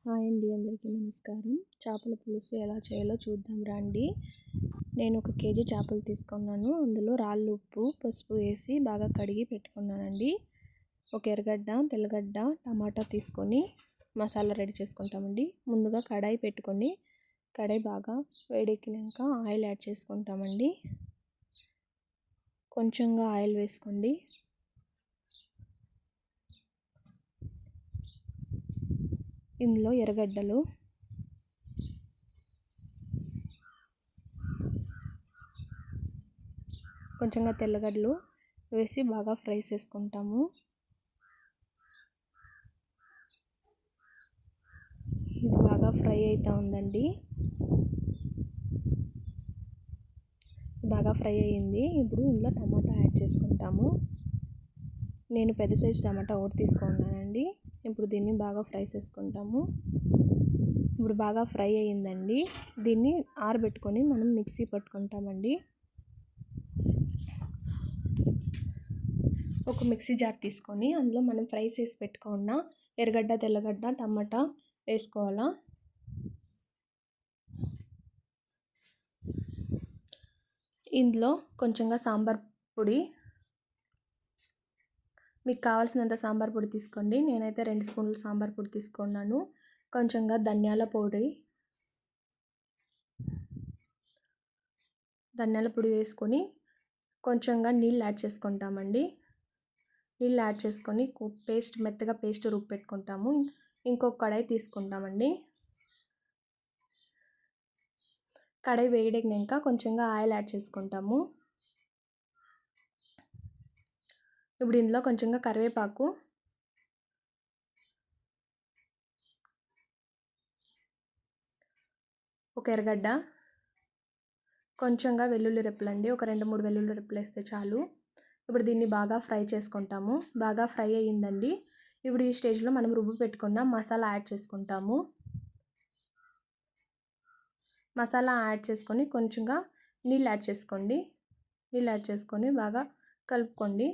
Hi అండి, అందరికీ నమస్కారం. చేపల పులుసు ఎలా చేయాలో చూద్దాం రండి. నేను 1 కేజీ చేపలు తీసుకున్నాను. అందులో రాళ్ళు ఉప్పు, పసుపు వేసి బాగా కడిగి పెట్టుకున్నానండి. ఒక ఎర్రగడ్డ, తెల్లగడ్డ, టమాటా తీసుకొని మసాలా రెడీ చేసుకుంటామండి. ముందుగా కడాయి పెట్టుకొని కడాయి బాగా వేడెక్కినాక ఆయిల్ యాడ్ చేసుకుంటామండి. కొంచెంగా ఆయిల్ వేసుకోండి. ఇందులో ఎర్రగడ్డలు, కొంచెంగా తెల్లగడ్డలు వేసి బాగా ఫ్రై చేసుకుంటాము. ఇది బాగా ఫ్రై అవుతూ ఉందండి. బాగా ఫ్రై అయ్యింది. ఇప్పుడు ఇందులో టమాటా యాడ్ చేసుకుంటాము. నేను పెద్ద సైజు టమాటా ఒకటి తీసుకున్నానండి. ఇప్పుడు దీన్ని బాగా ఫ్రై చేసుకుంటాము. ఇప్పుడు బాగా ఫ్రై అయ్యిందండి. దీన్ని ఆరబెట్టుకొని మనం మిక్సీ పట్టుకుంటామండి. ఒక మిక్సీ జార్ తీసుకొని అందులో మనం ఫ్రై చేసి పెట్టుకున్న ఎర్రగడ్డ, తెల్లగడ్డ, టమాటా వేసుకోవాలా. ఇందులో కొంచెంగా సాంబార్ పొడి, మీకు కావాల్సినంత సాంబార్ పొడి తీసుకోండి. నేనైతే 2 స్పూన్లు సాంబార్ పొడి తీసుకున్నాను. కొంచెంగా ధనియాల పొడి వేసుకొని కొంచెంగా నీళ్ళు యాడ్ చేసుకుంటామండి. నీళ్ళు యాడ్ చేసుకొని మెత్తగా పేస్ట్ రుబ్బి పెట్టుకుంటాము. ఇంకొక కడాయి తీసుకుంటామండి. కడాయి వేడెక్కినాక కొంచెంగా ఆయిల్ యాడ్ చేసుకుంటాము. ఇప్పుడు ఇందులో కొంచెంగా కరివేపాకు, ఒక ఎర్రగడ్డ, కొంచెంగా వెల్లుల్లి రెప్పలండి. ఒక 2-3 వెల్లుల్లి రెప్పలు వేస్తే చాలు. ఇప్పుడు దీన్ని బాగా ఫ్రై చేసుకుంటాము. బాగా ఫ్రై అయ్యిందండి. ఇప్పుడు ఈ స్టేజ్లో మనం రుబ్బు పెట్టుకున్న మసాలా యాడ్ చేసుకుంటాము. మసాలా యాడ్ చేసుకొని కొంచెంగా నీళ్ళు యాడ్ చేసుకోండి. నీళ్ళు యాడ్ చేసుకొని బాగా కలుపుకోండి.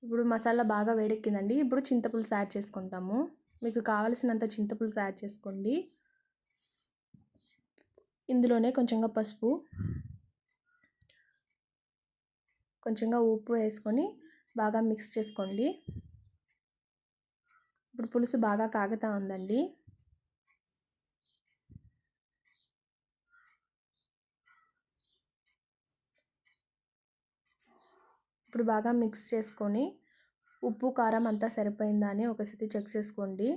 ఇప్పుడు మసాలా బాగా వేడెక్కిందండి. ఇప్పుడు చింతపులుసు యాడ్ చేసుకుంటాము. మీకు కావలసినంత చింతపులుసు యాడ్ చేసుకోండి. ఇందులోనే కొంచెంగా పసుపు, కొంచెంగా ఉప్పు వేసుకొని బాగా మిక్స్ చేసుకోండి. ఇప్పుడు పులుసు బాగా కాగుతూ ఉందండి. ఇప్పుడు బాగా మిక్స్ చేసుకొని ఉప్పు, కారం అంతా సరిపోయిందా అని ఒకసారి చెక్ చేసుకోండి.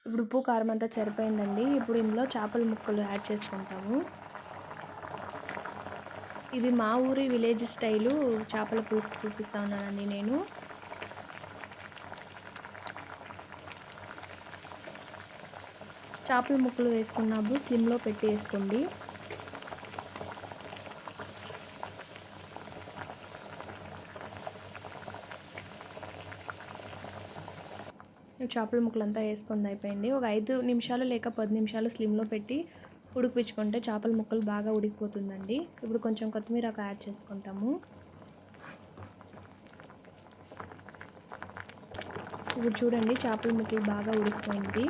ఇప్పుడు ఉప్పు, కారం అంతా సరిపోయిందండి. ఇప్పుడు ఇందులో చేపల ముక్కలు యాడ్ చేసుకుంటాము. ఇది మా ఊరి విలేజ్ స్టైలు చేపల పులుసు చూపిస్తా ఉన్నానండి నేను. చేపల ముక్కలు వేసుకున్నప్పుడు స్లిమ్లో పెట్టి వేసుకోండి. చేపల ముక్కలంతా వేసుకుంది అయిపోయింది. ఒక 5 నిమిషాలు లేక 10 నిమిషాలు స్లిమ్లో పెట్టి ఉడికించుకుంటే చేపల ముక్కలు బాగా ఉడికిపోతుందండి. ఇప్పుడు కొంచెం కొత్తిమీర యాడ్ చేసుకుంటాము. ఇప్పుడు చూడండి, చేపల ముక్కలు బాగా ఉడికిపోయింది.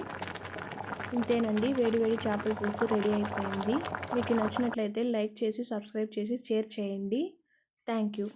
ఇంతేనండి, వేడి వేడి చేపల పులుసు రెడీ అయిపోయింది. మీకు నచ్చినట్లయితే లైక్ చేసి, సబ్స్క్రైబ్ చేసి, షేర్ చేయండి. Thank you.